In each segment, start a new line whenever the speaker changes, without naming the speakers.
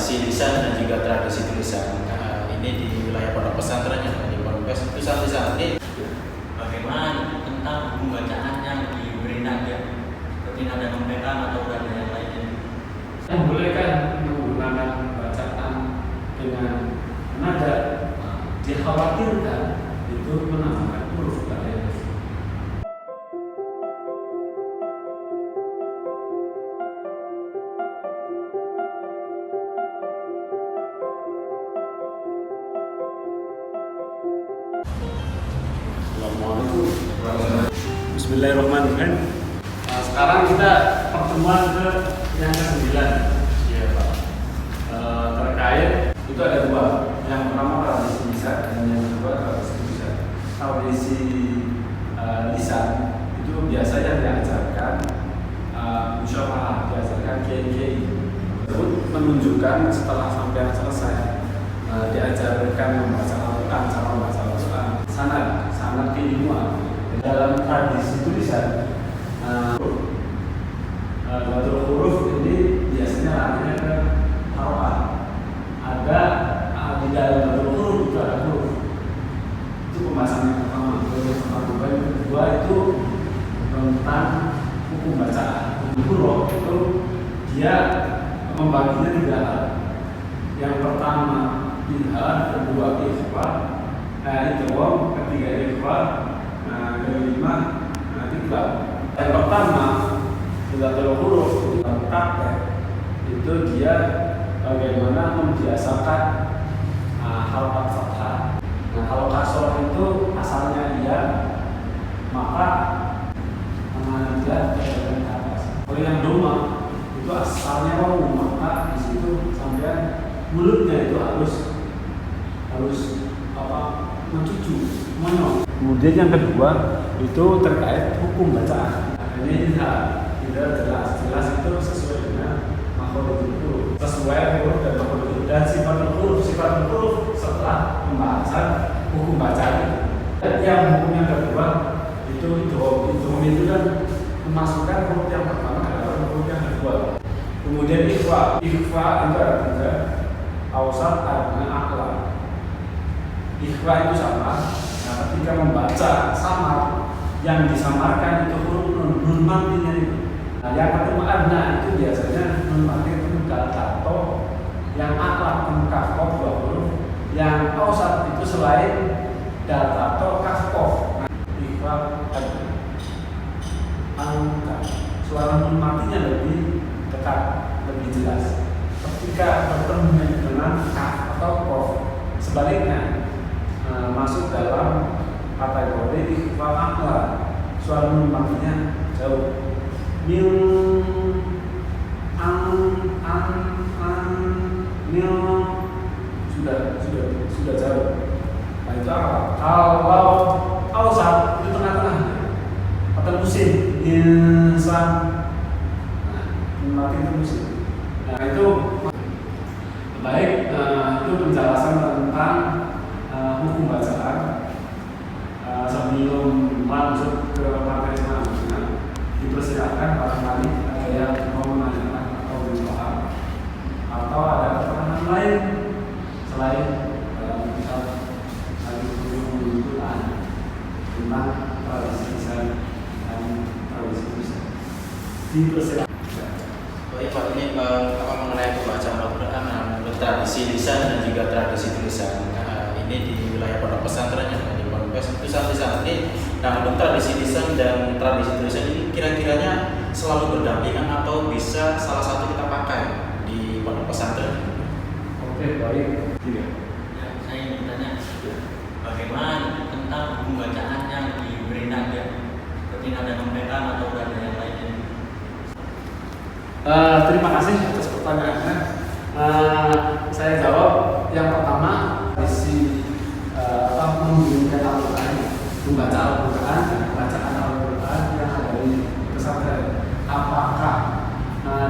tradisi lisan dan juga tradisi tulisan. Ini di wilayah pondok pesantrennya di Ponpes itu santri-santri.
Bagaimana tentang buku bacaan yang diberi nada seperti nada membekan atau nada yang lainnya?
Membolehkan menggunakan bacaan dengan nada, dikhawatirkan itu menambahkan huruf lain. Bismillahirrahmanirrahim. Sekarang kita pertemuan ke yang ke-9.
Iya Pak.
Terkait itu ada dua. Yang pertama tradisi lisan dan yang kedua tradisi tulisan. Tradisi lisan itu biasanya diajarkan musyawarah, diajarkan kiai-kiai. Menunjukkan setelah sampai selesai diajarkan membaca Al-Quran, cara membaca Al-Quran, sanad keilmuan. Dalam tradisi tulisan, batul huruf ini biasanya larinya ke harokat. Ada di dalam batul huruf itu ada huruf. Itu pembahasan yang pertama. Yang kedua itu tentang hukum bacaan. Huruf itu dia membaginya tiga hal. Yang pertama ilham, kedua ikhfa, ketiga ikhfa, kelima ikhfa. Yang pertama batul huruf itu dia bagaimana membiasakan halakat fathah. Nah, kalau kasroh itu asalnya iya, maka dia ke atas. Kalau yang doma itu asalnya wawu, maka di situ sampai mulutnya itu harus mencucu, mono. Kemudian yang kedua itu terkait hukum bacaan. Ini tidak jelas itu sesuai dengan makhrajul huruf, sesuai huruf dan makhrajul dan sifatul huruf setelah pembahasan hukum bacaan. Yang hukum yang kedua itu kan memasukkan huruf yang pertama ke dalam huruf yang kedua. Kemudian ikhfa itu ada tiga, awsat, adna, aqlab. Ikhfa itu sama. Nah, ketika membaca samar, yang disamarkan itu huruf nun matinya itu. Nah, yang ketemu adna itu biasanya nun mati itu dal tato, yang aqlab itu kaf kof dua huruf, yang awsat itu selain dal tato kaf kof. Nah, ikhfa adna. Angka suara nun matinya lebih dekat, lebih jelas. Ketika bertemu dengan kaf atau kof, sebaliknya masuk dalam kategori ikhfa aqlab, suara nun matinya jauh. Mil mil sudah jauh. Nah, itu apa? Kalau awsat itu tengah-tengah atau musim insan. Nah, nun mati itu musim. Nah, itu baik. Itu penjelasan tentang hukum bacaan. Sebelum lanjut ke materi selanjutnya, dipersilakan barangkali ada yang mau menanyakan atau belum paham atau ada pertanyaan lain selain misal Al-Quran tentang tradisi lisan dan tradisi tulisan. Dipersilakan.
Baik Pak, ini mengenai pembacaan Al-Quran menurut tradisi lisan dan juga tradisi tulisan. Ini di wilayah pondok pesantrennya di Ponpes itu santri-santri. Nah, untuk tradisi lisan dan tradisi tulisan ini kira-kiranya selalu berdampingan atau bisa salah satu kita pakai di pondok pesantren?
Oke, baik.
Ya, saya ingin bertanya, bagaimana tentang buku bacaan yang diberi nada seperti nada membekan atau nada yang lainnya?
Terima kasih atas pertanyaannya. Saya jawab yang pertama, tradisi membunyikan Al-Quran, membaca Al-Quran dan bacaan Al-Quran yang ada di pesantren. Apakah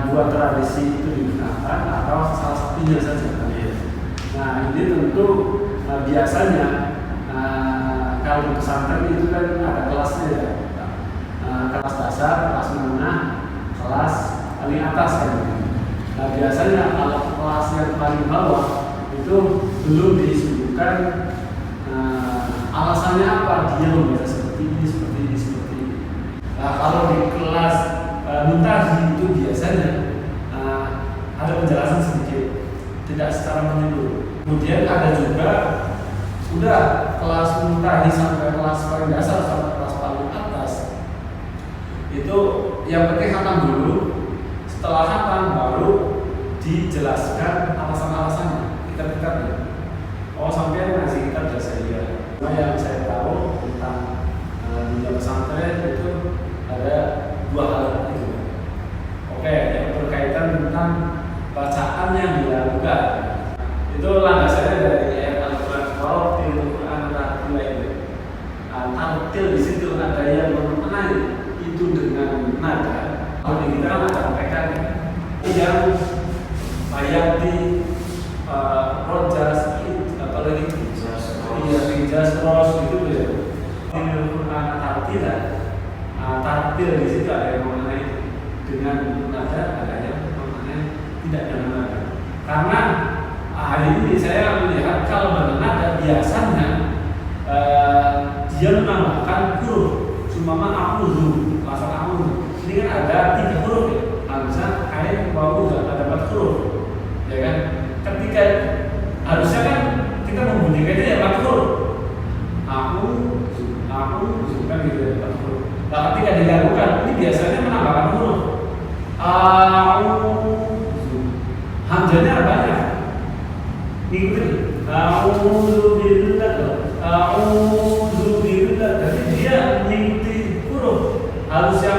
dua tradisi itu digunakan atau salah satunya saja? Nah, ini tentu biasanya kalau di pesantren itu kan ada kelasnya ya, kelas dasar, kelas menengah, kelas paling atas kan. Nah biasanya kalau kelas yang paling bawah itu belum disebutkan alasannya apa dia membaca seperti ini, seperti ini, seperti ini. Nah kalau di kelas Muntahi itu biasanya ada penjelasan sedikit, tidak secara menyeluruh. Kemudian ada juga sudah kelas Muntahi sampai kelas paling dasar sampai kelas paling atas itu yang penting khatam dulu. Setelah khatam baru dijelaskan alasan-alasannya, kitab-kitabnya. Oh sampai ngasih kitab jasa dia. Nah yang saya tahu tentang dunia pesantren itu ada dua hal itu. Oke, yang berkaitan tentang bacaan yang dilakukan itu landasannya dari ayat Al-Quran. Kalau di Al-Quran tartil itu, tartil di situ ada yang memaknai itu dengan nada. Kalau di kita kan ada mereka yang ayat di rojas atau lagi jas itu ya. Di Al-Quran tartil di situ ada yang memaknai dengan nada, ada yang memaknai tidak dengan nada. Karena hari ini saya melihat kalau bernada biasanya dia menambahkan huruf. Sumama akuzu, lafaz akuzu. Ini kan ada 3 huruf ya. Hamzah, ain, wawu, ada 4 huruf. Ya kan? Ketika harusnya kan kita membunyikannya ya 4 huruf. Aku kan gitu ya 4 huruf. Nah ketika dilakukan ini biasanya menambahkan huruf. Hamzahnya banyak. Ikuti. A'udzubillah. Jadi dia mengikuti huruf. Harusnya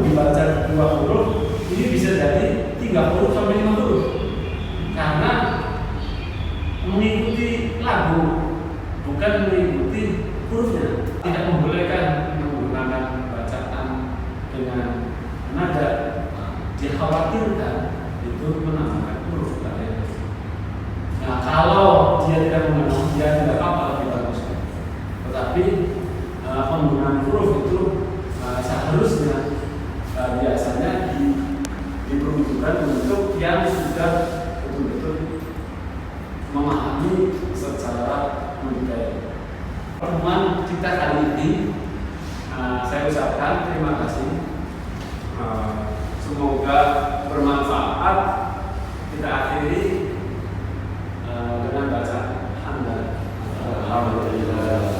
dibaca 2 huruf, ini bisa jadi 3 huruf sampai 5 huruf. Karena mengikuti lagu, bukan mengikuti hurufnya. Tidak membolehkan menggunakan bacaan dengan nada. Dikhawatirkan itu menambahkan huruf tadi. Nah, kalau dia tidak mengenal, dia tidak apa lebih bagus. Tetapi penggunaan huruf itu seharusnya biasanya diperuntukkan untuk yang sudah betul-betul memahami secara mendetail. Pertemuan kita kali ini saya ucapkan terima kasih. Semoga bermanfaat. Kita akhiri dengan bacaan hamdalah.
Alhamdulillah.